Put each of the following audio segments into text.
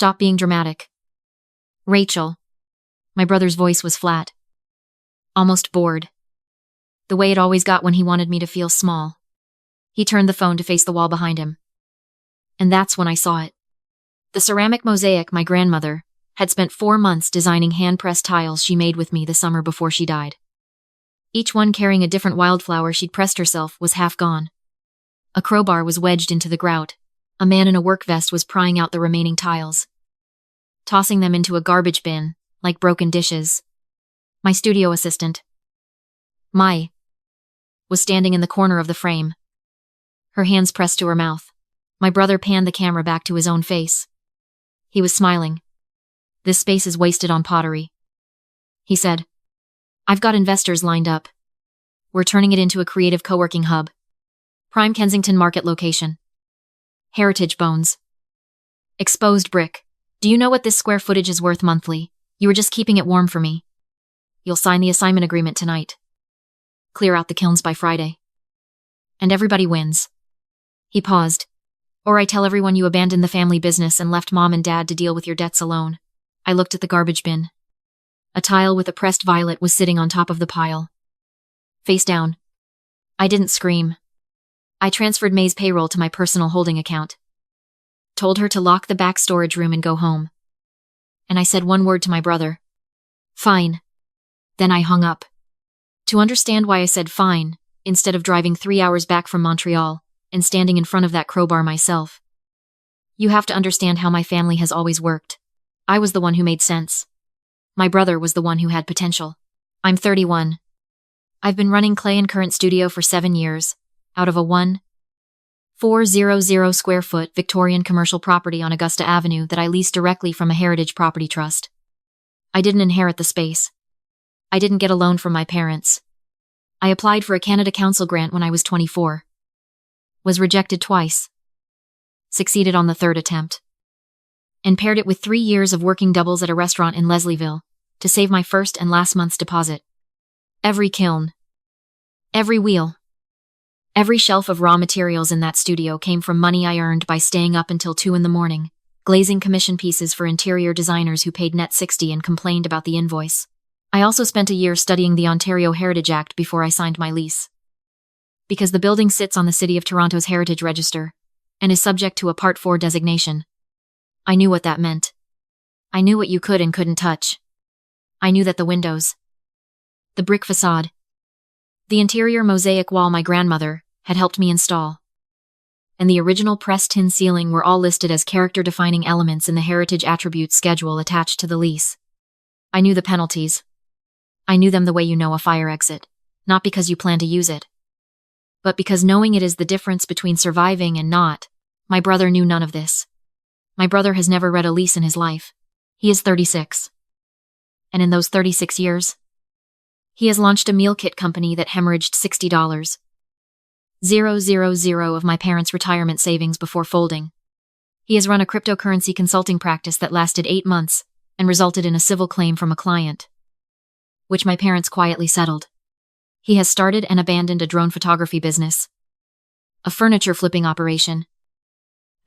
Stop being dramatic. Rachel. My brother's voice was flat. Almost bored. The way it always got when he wanted me to feel small. He turned the phone to face the wall behind him. And that's when I saw it. The ceramic mosaic my grandmother had spent 4 months designing hand-pressed tiles she made with me the summer before she died. Each one carrying a different wildflower she'd pressed herself was half gone. A crowbar was wedged into the grout. A man in a work vest was prying out the remaining tiles, tossing them into a garbage bin, like broken dishes. My studio assistant, Mai, was standing in the corner of the frame, her hands pressed to her mouth. My brother panned the camera back to his own face. He was smiling. This space is wasted on pottery, he said. I've got investors lined up. We're turning it into a creative co-working hub. Prime Kensington Market location. Heritage bones. Exposed brick. Do you know what this square footage is worth monthly? You were just keeping it warm for me. You'll sign the assignment agreement tonight. Clear out the kilns by Friday. And everybody wins. He paused. Or I tell everyone you abandoned the family business and left mom and dad to deal with your debts alone. I looked at the garbage bin. A tile with a pressed violet was sitting on top of the pile. Face down. I didn't scream. I transferred May's payroll to my personal holding account. Told her to lock the back storage room and go home. And I said one word to my brother. Fine. Then I hung up. To understand why I said fine, instead of driving 3 hours back from Montreal and standing in front of that crowbar myself. You have to understand how my family has always worked. I was the one who made sense. My brother was the one who had potential. I'm 31. I've been running Clay and Current Studio for 7 years, out of a 1,400 square foot Victorian commercial property on Augusta Avenue that I leased directly from a Heritage Property Trust. I didn't inherit the space. I didn't get a loan from my parents. I applied for a Canada Council grant when I was 24. Was rejected twice. Succeeded on the 3rd attempt. And paired it with 3 years of working doubles at a restaurant in Leslieville to save my first and last month's deposit. Every kiln. Every wheel. Every shelf of raw materials in that studio came from money I earned by staying up until 2 a.m, glazing commission pieces for interior designers who paid net $60 and complained about the invoice. I also spent a year studying the Ontario Heritage Act before I signed my lease. Because the building sits on the City of Toronto's Heritage Register and is subject to a Part 4 designation. I knew what that meant. I knew what you could and couldn't touch. I knew that the windows, the brick facade, the interior mosaic wall my grandmother had helped me install, and the original pressed tin ceiling were all listed as character-defining elements in the Heritage Attributes schedule attached to the lease. I knew the penalties. I knew them the way you know a fire exit, not because you plan to use it, but because knowing it is the difference between surviving and not. My brother knew none of this. My brother has never read a lease in his life. He is 36. And in those 36 years, he has launched a meal kit company that hemorrhaged $60,000 of my parents' retirement savings before folding. He has run a cryptocurrency consulting practice that lasted 8 months and resulted in a civil claim from a client, which my parents quietly settled. He has started and abandoned a drone photography business, a furniture flipping operation,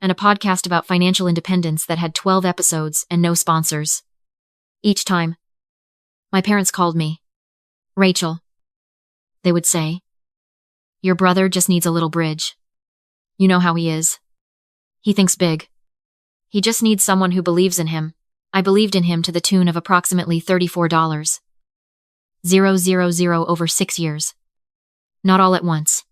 and a podcast about financial independence that had 12 episodes and no sponsors. Each time, my parents called me, Rachel. They would say, your brother just needs a little bridge. You know how he is. He thinks big. He just needs someone who believes in him. I believed in him to the tune of approximately $34,000 over 6 years. Not all at once.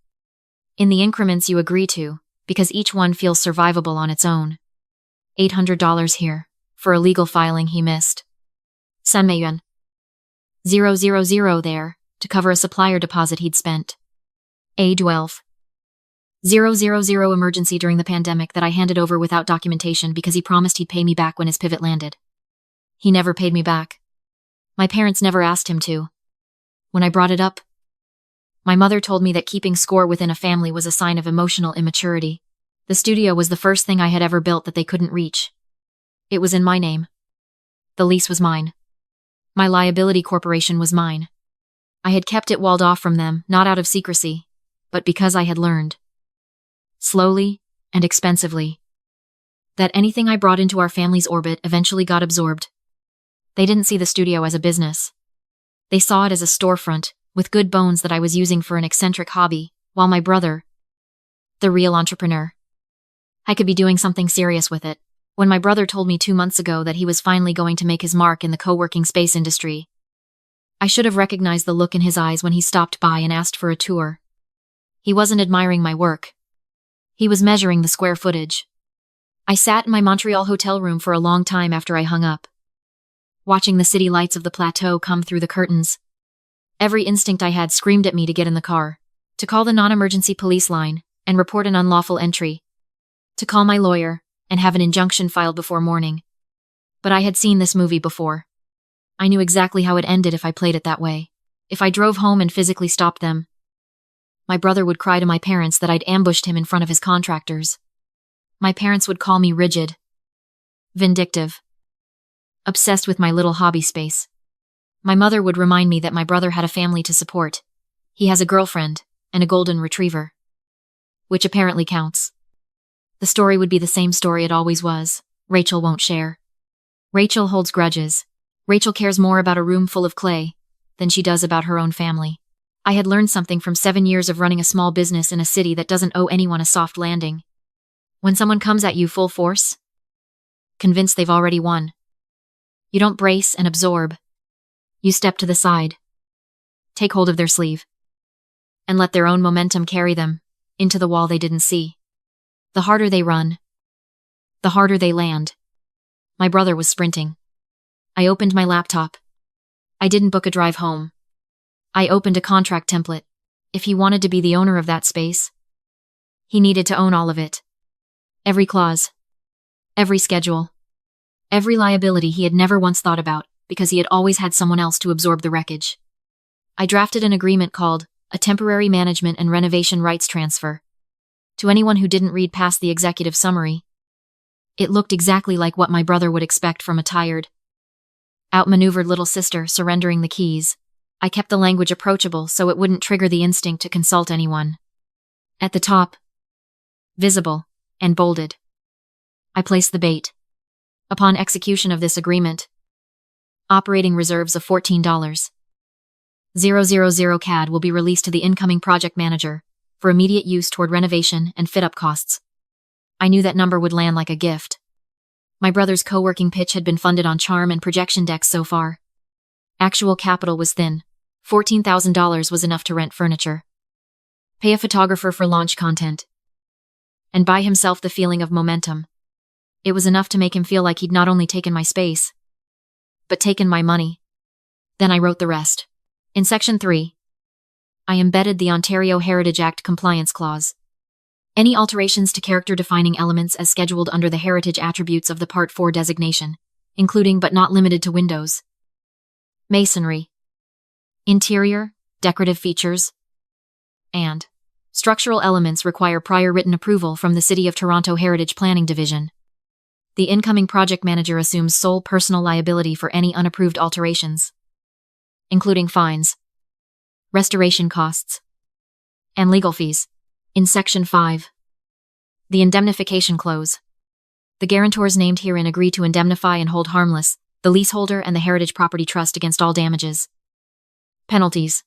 In the increments you agree to, because each one feels survivable on its own. $800 here, for a legal filing he missed. 100 yuan. 000 there, to cover a supplier deposit he'd spent. A12. 000 emergency during the pandemic that I handed over without documentation because he promised he'd pay me back when his pivot landed. He never paid me back. My parents never asked him to. When I brought it up, my mother told me that keeping score within a family was a sign of emotional immaturity. The studio was the first thing I had ever built that they couldn't reach. It was in my name. The lease was mine. My liability corporation was mine. I had kept it walled off from them, not out of secrecy, but because I had learned. Slowly and expensively. that anything I brought into our family's orbit eventually got absorbed. They didn't see the studio as a business. They saw it as a storefront, with good bones that I was using for an eccentric hobby, while my brother, the real entrepreneur, I could be doing something serious with it. When my brother told me 2 months ago that he was finally going to make his mark in the co-working space industry, I should have recognized the look in his eyes when he stopped by and asked for a tour. He wasn't admiring my work. He was measuring the square footage. I sat in my Montreal hotel room for a long time after I hung up, watching the city lights of the plateau come through the curtains. Every instinct I had screamed at me to get in the car, to call the non-emergency police line and report an unlawful entry, to call my lawyer and have an injunction filed before morning. But I had seen this movie before. I knew exactly how it ended if I played it that way. If I drove home and physically stopped them, my brother would cry to my parents that I'd ambushed him in front of his contractors. My parents would call me rigid, vindictive, obsessed with my little hobby space. My mother would remind me that my brother had a family to support. He has a girlfriend and a golden retriever, which apparently counts. The story would be the same story it always was. Rachel won't share. Rachel holds grudges. Rachel cares more about a room full of clay than she does about her own family. I had learned something from 7 years of running a small business in a city that doesn't owe anyone a soft landing. When someone comes at you full force, convinced they've already won, you don't brace and absorb. You step to the side, take hold of their sleeve, and let their own momentum carry them into the wall they didn't see. The harder they run, the harder they land. My brother was sprinting. I opened my laptop. I didn't book a drive home. I opened a contract template. If he wanted to be the owner of that space, he needed to own all of it. Every clause, every schedule, every liability he had never once thought about because he had always had someone else to absorb the wreckage. I drafted an agreement called a temporary management and renovation rights transfer. To anyone who didn't read past the executive summary, it looked exactly like what my brother would expect from a tired, outmaneuvered little sister surrendering the keys. I kept the language approachable so it wouldn't trigger the instinct to consult anyone. At the top, visible and bolded, I placed the bait. Upon execution of this agreement, operating reserves of $14,000 CAD will be released to the incoming project manager for immediate use toward renovation and fit-up costs. I knew that number would land like a gift. My brother's co-working pitch had been funded on charm and projection decks so far. Actual capital was thin. $14,000 was enough to rent furniture, pay a photographer for launch content, and buy himself the feeling of momentum. It was enough to make him feel like he'd not only taken my space, but taken my money. Then I wrote the rest. In Section 3, I embedded the Ontario Heritage Act compliance clause. Any alterations to character-defining elements as scheduled under the heritage attributes of the Part 4 designation, including but not limited to windows, masonry, interior, decorative features, and structural elements require prior written approval from the City of Toronto Heritage Planning Division. The incoming project manager assumes sole personal liability for any unapproved alterations, including fines, restoration costs, and legal fees. In Section 5, the indemnification clause, the guarantors named herein agree to indemnify and hold harmless the leaseholder and the Heritage Property Trust against all damages, penalties,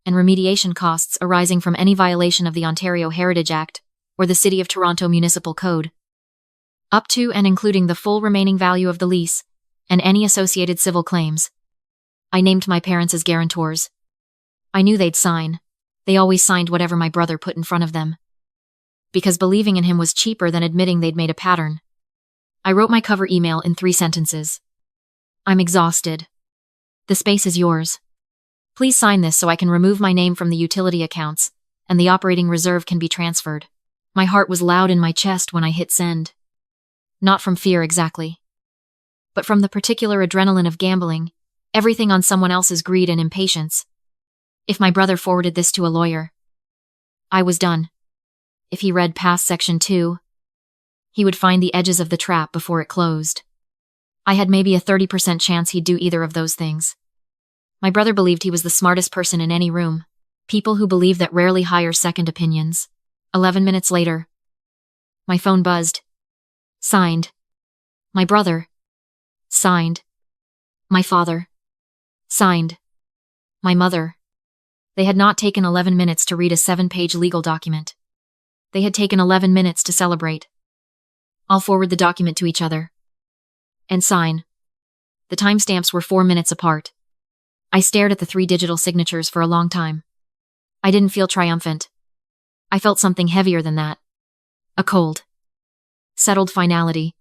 and remediation costs arising from any violation of the Ontario Heritage Act or the City of Toronto Municipal Code, up to and including the full remaining value of the lease and any associated civil claims. I named my parents as guarantors. I knew they'd sign. They always signed whatever my brother put in front of them, because believing in him was cheaper than admitting they'd made a pattern. I wrote my cover email in 3 sentences. I'm exhausted. The space is yours. Please sign this so I can remove my name from the utility accounts, and the operating reserve can be transferred. My heart was loud in my chest when I hit send. Not from fear exactly, but from the particular adrenaline of gambling, everything on someone else's greed and impatience. If my brother forwarded this to a lawyer, I was done. If he read past Section 2, he would find the edges of the trap before it closed. I had maybe a 30% chance he'd do either of those things. My brother believed he was the smartest person in any room. People who believe that rarely hire second opinions. 11 minutes later, my phone buzzed. Signed. My brother. Signed. My father. Signed. My mother. They had not taken 11 minutes to read a 7-page legal document. They had taken 11 minutes to celebrate. I'll forward the document to each other. And sign. The timestamps were 4 minutes apart. I stared at the 3 digital signatures for a long time. I didn't feel triumphant. I felt something heavier than that. A cold, settled finality.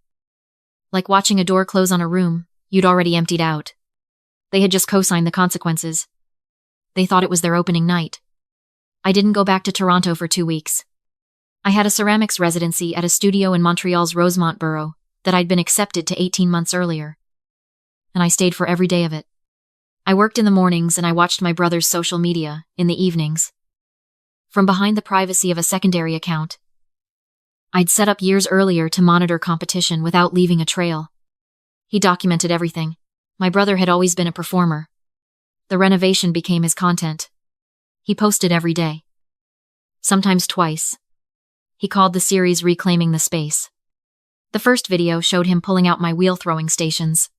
Like watching a door close on a room you'd already emptied out. They had just co-signed the consequences. They thought it was their opening night. I didn't go back to Toronto for 2 weeks. I had a ceramics residency at a studio in Montreal's Rosemont borough that I'd been accepted to 18 months earlier. And I stayed for every day of it. I worked in the mornings and I watched my brother's social media in the evenings. From behind the privacy of a secondary account. I'd set up years earlier to monitor competition without leaving a trail. He documented everything. My brother had always been a performer. The renovation became his content. He posted every day. Sometimes twice. He called the series Reclaiming the Space. The first video showed him pulling out my wheel throwing stations.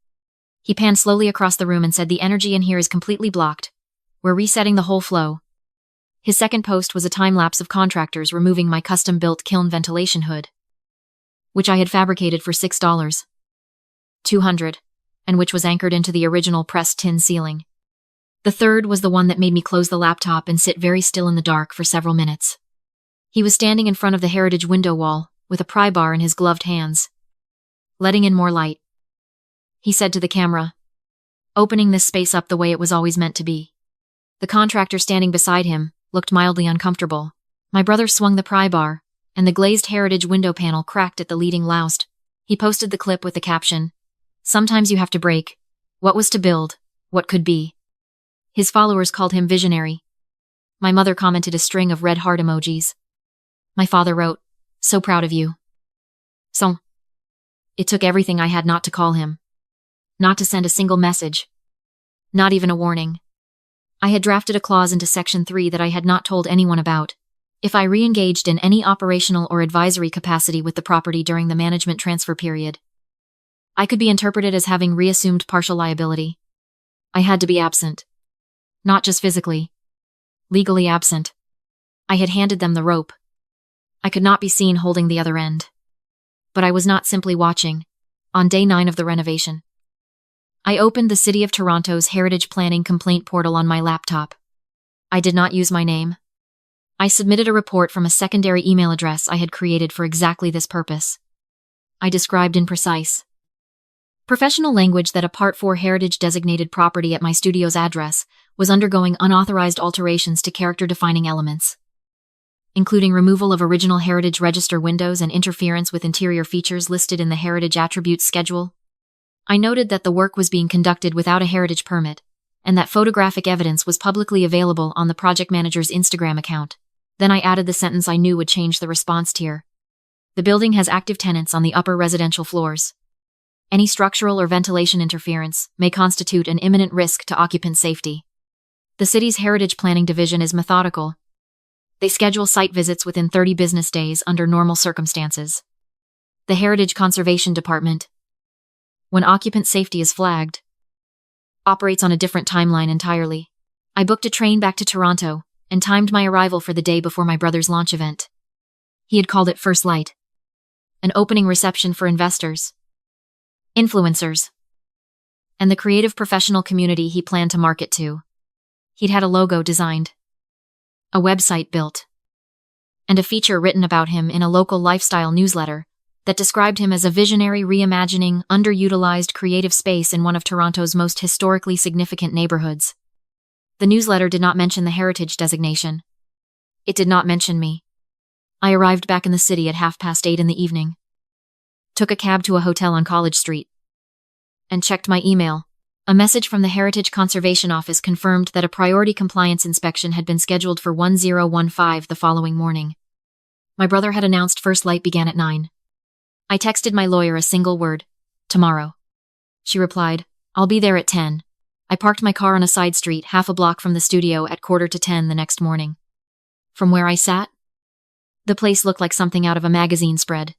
He panned slowly across the room and said, "The energy in here is completely blocked. We're resetting the whole flow." His second post was a time-lapse of contractors removing my custom-built kiln ventilation hood, which I had fabricated for $6.200, and which was anchored into the original pressed tin ceiling. The third was the one that made me close the laptop and sit very still in the dark for several minutes. He was standing in front of the heritage window wall, with a pry bar in his gloved hands, letting in more light. He said to the camera, "Opening this space up the way it was always meant to be." The contractor standing beside him looked mildly uncomfortable. My brother swung the pry bar, and the glazed heritage window panel cracked at the leading loust. He posted the clip with the caption, "Sometimes you have to break what was to build what could be." His followers called him visionary. My mother commented a string of red heart emojis. My father wrote, "So proud of you." So, it took everything I had not to call him. Not to send a single message. Not even a warning. I had drafted a clause into Section 3 that I had not told anyone about. If I re-engaged in any operational or advisory capacity with the property during the management transfer period, I could be interpreted as having reassumed partial liability. I had to be absent. Not just physically. Legally absent. I had handed them the rope. I could not be seen holding the other end. But I was not simply watching. On day 9 of the renovation, I opened the City of Toronto's Heritage Planning complaint portal on my laptop. I did not use my name. I submitted a report from a secondary email address I had created for exactly this purpose. I described in precise, professional language that a Part 4 heritage-designated property at my studio's address was undergoing unauthorized alterations to character-defining elements, including removal of original Heritage Register windows and interference with interior features listed in the Heritage Attributes Schedule. I noted that the work was being conducted without a heritage permit, and that photographic evidence was publicly available on the project manager's Instagram account. Then I added the sentence I knew would change the response tier. The building has active tenants on the upper residential floors. Any structural or ventilation interference may constitute an imminent risk to occupant safety. The city's Heritage Planning Division is methodical. They schedule site visits within 30 business days under normal circumstances. The Heritage Conservation Department, when occupant safety is flagged, operates on a different timeline entirely. I booked a train back to Toronto and timed my arrival for the day before my brother's launch event. He had called it First Light, an opening reception for investors, influencers, and the creative professional community he planned to market to. He'd had a logo designed, a website built, and a feature written about him in a local lifestyle newsletter that described him as a visionary reimagining underutilized creative space in one of Toronto's most historically significant neighborhoods. The newsletter did not mention the heritage designation. It did not mention me. I arrived back in the city at 8:30 in the evening, took a cab to a hotel on College Street, and checked my email. A message from the Heritage Conservation Office confirmed that a priority compliance inspection had been scheduled for 1015 the following morning. My brother had announced First Light began at 9. I texted my lawyer a single word, "Tomorrow." She replied, "I'll be there at 10. I parked my car on a side street half a block from the studio at 9:45 the next morning. From where I sat, the place looked like something out of a magazine spread.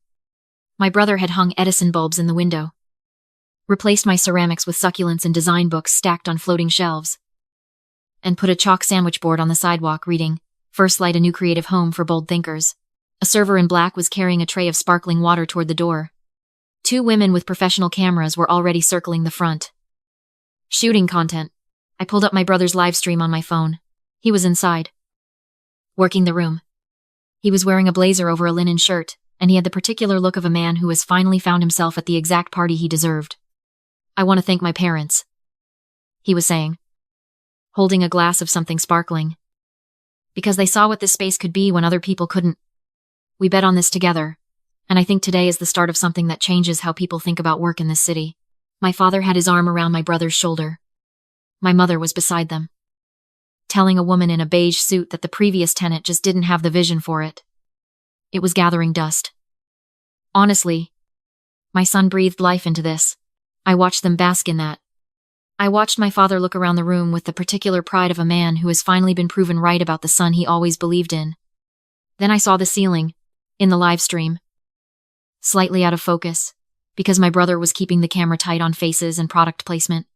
My brother had hung Edison bulbs in the window, replaced my ceramics with succulents and design books stacked on floating shelves, and put a chalk sandwich board on the sidewalk reading, "First Light, a new creative home for bold thinkers." A server in black was carrying a tray of sparkling water toward the door. 2 women with professional cameras were already circling the front. Shooting content. I pulled up my brother's live stream on my phone. He was inside, working the room. He was wearing a blazer over a linen shirt, and he had the particular look of a man who has finally found himself at the exact party he deserved. "I want to thank my parents," he was saying, holding a glass of something sparkling. "Because they saw what this space could be when other people couldn't. We bet on this together, and I think today is the start of something that changes how people think about work in this city." My father had his arm around my brother's shoulder. My mother was beside them, telling a woman in a beige suit that the previous tenant just didn't have the vision for it. It was gathering dust. Honestly, my son breathed life into this. I watched them bask in that. I watched my father look around the room with the particular pride of a man who has finally been proven right about the son he always believed in. Then I saw the ceiling, in the live stream, slightly out of focus, because my brother was keeping the camera tight on faces and product placement.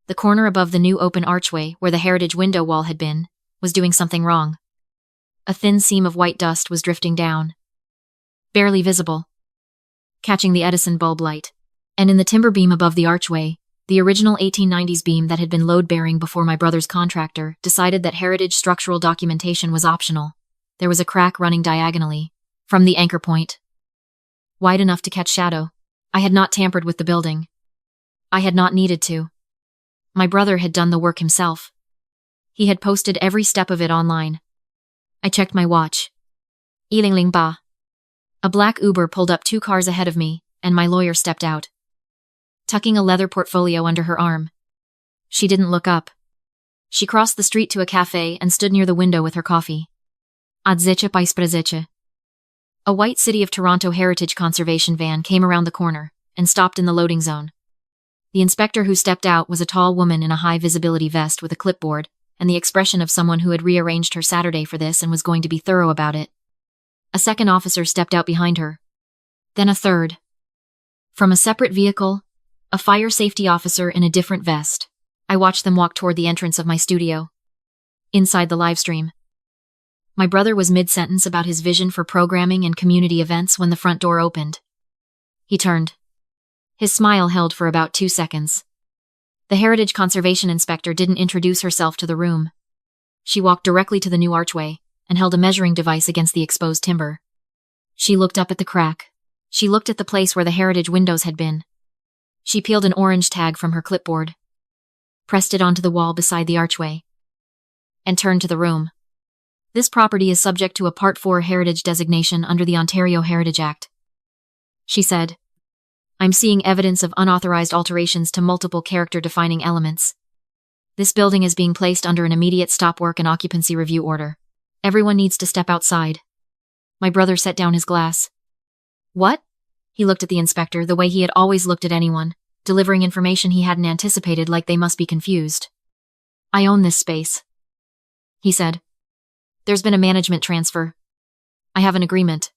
The corner above the new open archway, where the heritage window wall had been, was doing something wrong. A thin seam of white dust was drifting down, barely visible, catching the Edison bulb light. And in the timber beam above the archway, the original 1890s beam that had been load-bearing before my brother's contractor decided that heritage structural documentation was optional. There was a crack running diagonally, from the anchor point, wide enough to catch shadow. I had not tampered with the building. I had not needed to. My brother had done the work himself. He had posted every step of it online. I checked my watch. Iling ba. A black Uber pulled up 2 cars ahead of me, and my lawyer stepped out, tucking a leather portfolio under her arm. She didn't look up. She crossed the street to a cafe and stood near the window with her coffee. Odzicie Paisprazicie. A white City of Toronto Heritage Conservation van came around the corner and stopped in the loading zone. The inspector who stepped out was a tall woman in a high-visibility vest with a clipboard and the expression of someone who had rearranged her Saturday for this and was going to be thorough about it. A second officer stepped out behind her. Then a third. From a separate vehicle, a fire safety officer in a different vest. I watched them walk toward the entrance of my studio, inside the livestream. My brother was mid-sentence about his vision for programming and community events when the front door opened. He turned. His smile held for about 2 seconds. The Heritage Conservation Inspector didn't introduce herself to the room. She walked directly to the new archway and held a measuring device against the exposed timber. She looked up at the crack. She looked at the place where the heritage windows had been. She peeled an orange tag from her clipboard, pressed it onto the wall beside the archway, and turned to the room. "This property is subject to a Part 4 heritage designation under the Ontario Heritage Act," she said. "I'm seeing evidence of unauthorized alterations to multiple character-defining elements. This building is being placed under an immediate stop work and occupancy review order. Everyone needs to step outside." My brother set down his glass. "What?" He looked at the inspector the way he had always looked at anyone, delivering information he hadn't anticipated, like they must be confused. "I own this space," he said. "There's been a management transfer. I have an agreement."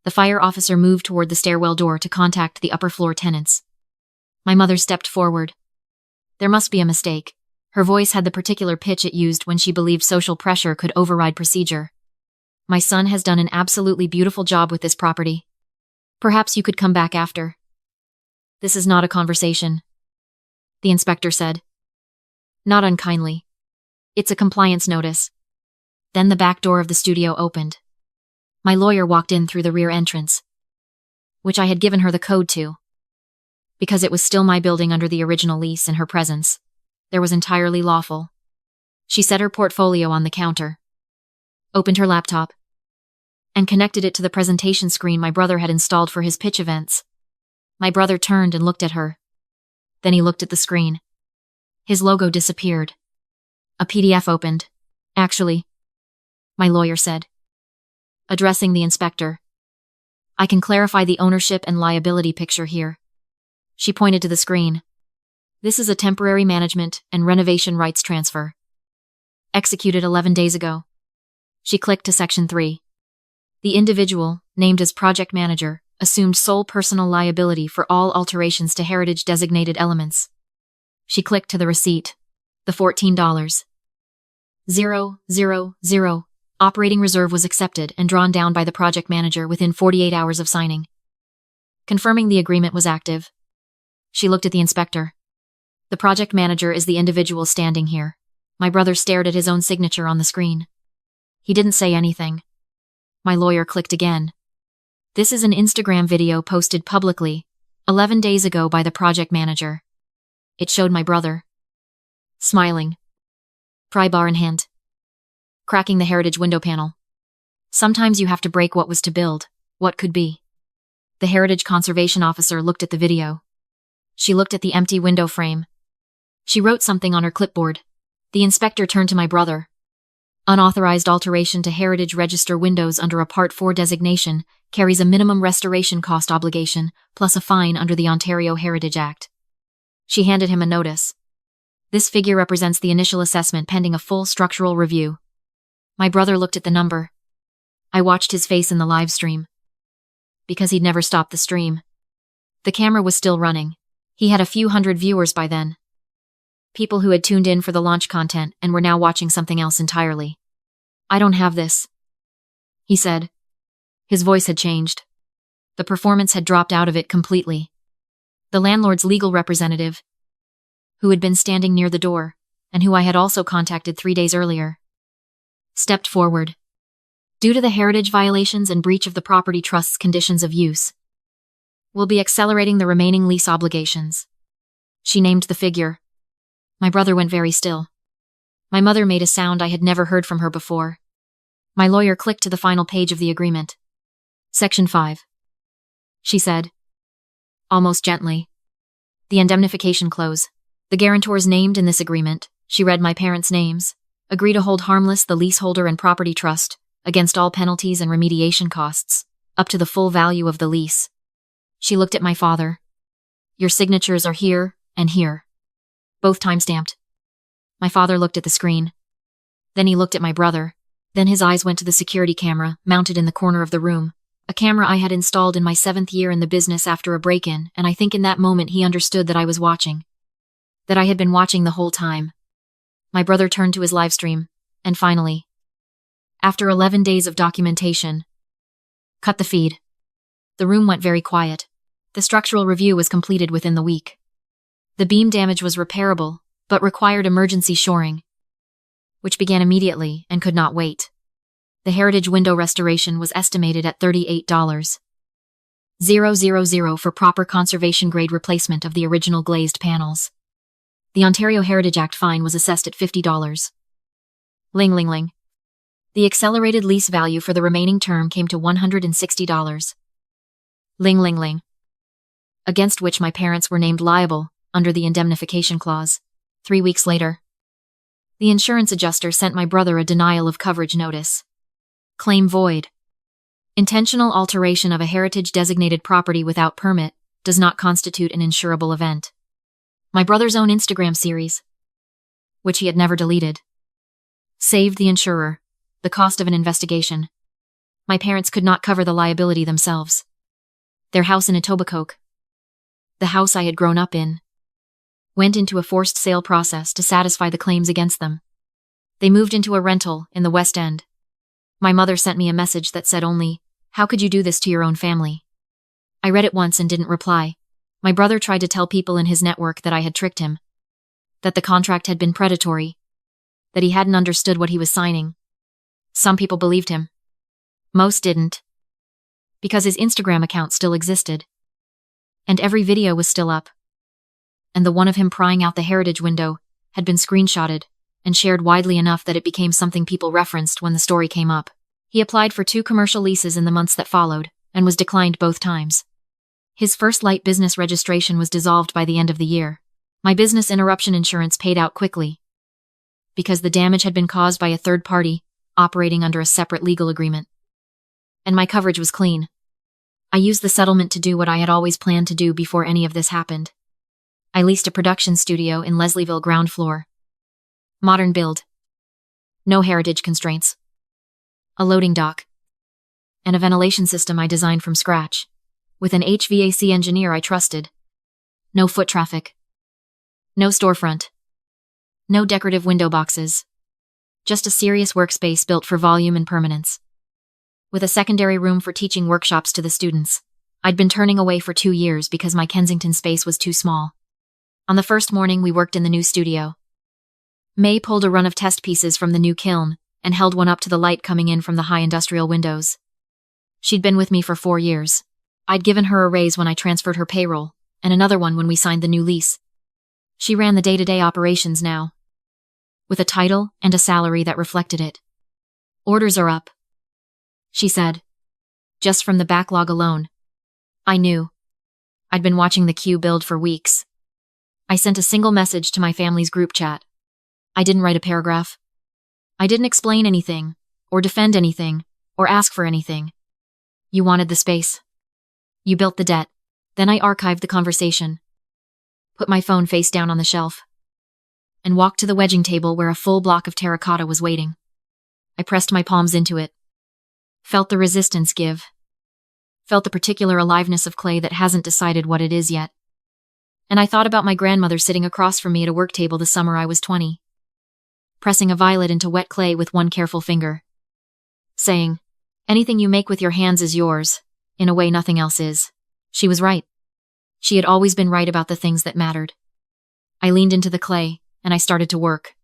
The fire officer moved toward the stairwell door to contact the upper floor tenants. My mother stepped forward. "There must be a mistake." Her voice had the particular pitch it used when she believed social pressure could override procedure. "My son has done an absolutely beautiful job with this property. Perhaps you could come back after." "This is not a conversation," the inspector said. "Not unkindly. It's a compliance notice." Then the back door of the studio opened. My lawyer walked in through the rear entrance, which I had given her the code to, because it was still my building under the original lease, and her presence there was entirely lawful. She set her portfolio on the counter, opened her laptop, and connected it to the presentation screen my brother had installed for his pitch events. My brother turned and looked at her. Then he looked at the screen. His logo disappeared. A PDF opened. "Actually," my lawyer said, addressing the inspector, "I can clarify the ownership and liability picture here." She pointed to the screen. "This is a temporary management and renovation rights transfer, executed 11 days ago." She clicked to Section 3. The individual, named as project manager, assumed sole personal liability for all alterations to heritage-designated elements. She clicked to the receipt. The $14,000 operating reserve was accepted and drawn down by the project manager within 48 hours of signing. Confirming the agreement was active. She looked at the inspector. The project manager is the individual standing here. My brother stared at his own signature on the screen. He didn't say anything. My lawyer clicked again. This is an Instagram video posted publicly 11 days ago by the project manager. It showed my brother smiling, pry bar in hand, cracking the heritage window panel. Sometimes you have to break what was to build what could be. The heritage conservation officer looked at the video. She looked at the empty window frame. She wrote something on her clipboard. The inspector turned to my brother. Unauthorized alteration to heritage register windows under a Part 4 designation carries a minimum restoration cost obligation, plus a fine under the Ontario Heritage Act. She handed him a notice. This figure represents the initial assessment pending a full structural review. My brother looked at the number. I watched his face in the live stream. Because he'd never stopped the stream. The camera was still running. He had a few hundred viewers by then. People who had tuned in for the launch content and were now watching something else entirely. I don't have this, he said. His voice had changed. The performance had dropped out of it completely. The landlord's legal representative, who had been standing near the door, and who I had also contacted 3 days earlier, stepped forward. Due to the heritage violations and breach of the property trust's conditions of use, we'll be accelerating the remaining lease obligations. She named the figure. My brother went very still. My mother made a sound I had never heard from her before. My lawyer clicked to the final page of the agreement. Section 5. She said, almost gently. The indemnification clause. The guarantors named in this agreement, she read my parents' names, agree to hold harmless the leaseholder and property trust against all penalties and remediation costs, up to the full value of the lease. She looked at my father. Your signatures are here and here. Both time-stamped. My father looked at the screen. Then he looked at my brother. Then his eyes went to the security camera, mounted in the corner of the room. A camera I had installed in my 7th year in the business after a break-in, and I think in that moment he understood that I was watching. That I had been watching the whole time. My brother turned to his live stream, and finally, after 11 days of documentation, cut the feed. The room went very quiet. The structural review was completed within the week. The beam damage was repairable, but required emergency shoring, which began immediately and could not wait. The heritage window restoration was estimated at $38,000 for proper conservation-grade replacement of the original glazed panels. The Ontario Heritage Act fine was assessed at $50. Ling ling ling. The accelerated lease value for the remaining term came to $160. Ling ling ling. Against which my parents were named liable under the indemnification clause. 3 weeks later, the insurance adjuster sent my brother a denial of coverage notice. Claim void. Intentional alteration of a heritage-designated property without permit does not constitute an insurable event. My brother's own Instagram series, which he had never deleted, saved the insurer the cost of an investigation. My parents could not cover the liability themselves. Their house in Etobicoke, the house I had grown up in, went into a forced sale process to satisfy the claims against them. They moved into a rental in the West End. My mother sent me a message that said only, "How could you do this to your own family?" I read it once and didn't reply. My brother tried to tell people in his network that I had tricked him, that the contract had been predatory, that he hadn't understood what he was signing. Some people believed him. Most didn't. Because his Instagram account still existed. And every video was still up. And the one of him prying out the heritage window had been screenshotted and shared widely enough that it became something people referenced when the story came up. He applied for 2 commercial leases in the months that followed, and was declined both times. His first light business registration was dissolved by the end of the year. My business interruption insurance paid out quickly, because the damage had been caused by a third party, operating under a separate legal agreement. And my coverage was clean. I used the settlement to do what I had always planned to do before any of this happened. I leased a production studio in Leslieville ground floor. Modern build. No heritage constraints. A loading dock. And a ventilation system I designed from scratch. with an HVAC engineer I trusted. No foot traffic. No storefront. No decorative window boxes. Just a serious workspace built for volume and permanence. With a secondary room for teaching workshops to the students. I'd been turning away for 2 years because my Kensington space was too small. On the first morning, we worked in the new studio. May pulled a run of test pieces from the new kiln and held one up to the light coming in from the high industrial windows. She'd been with me for 4 years. I'd given her a raise when I transferred her payroll, and another one when we signed the new lease. She ran the day-to-day operations now, with a title and a salary that reflected it. Orders are up, she said. Just from the backlog alone. I knew. I'd been watching the queue build for weeks. I sent a single message to my family's group chat. I didn't write a paragraph. I didn't explain anything, or defend anything, or ask for anything. You wanted the space. You built the debt. Then I archived the conversation. Put my phone face down on the shelf. And walked to the wedging table where a full block of terracotta was waiting. I pressed my palms into it. Felt the resistance give. Felt the particular aliveness of clay that hasn't decided what it is yet. And I thought about my grandmother sitting across from me at a work table the summer I was 20. Pressing a violet into wet clay with one careful finger. Saying, anything you make with your hands is yours, in a way nothing else is. She was right. She had always been right about the things that mattered. I leaned into the clay, and I started to work.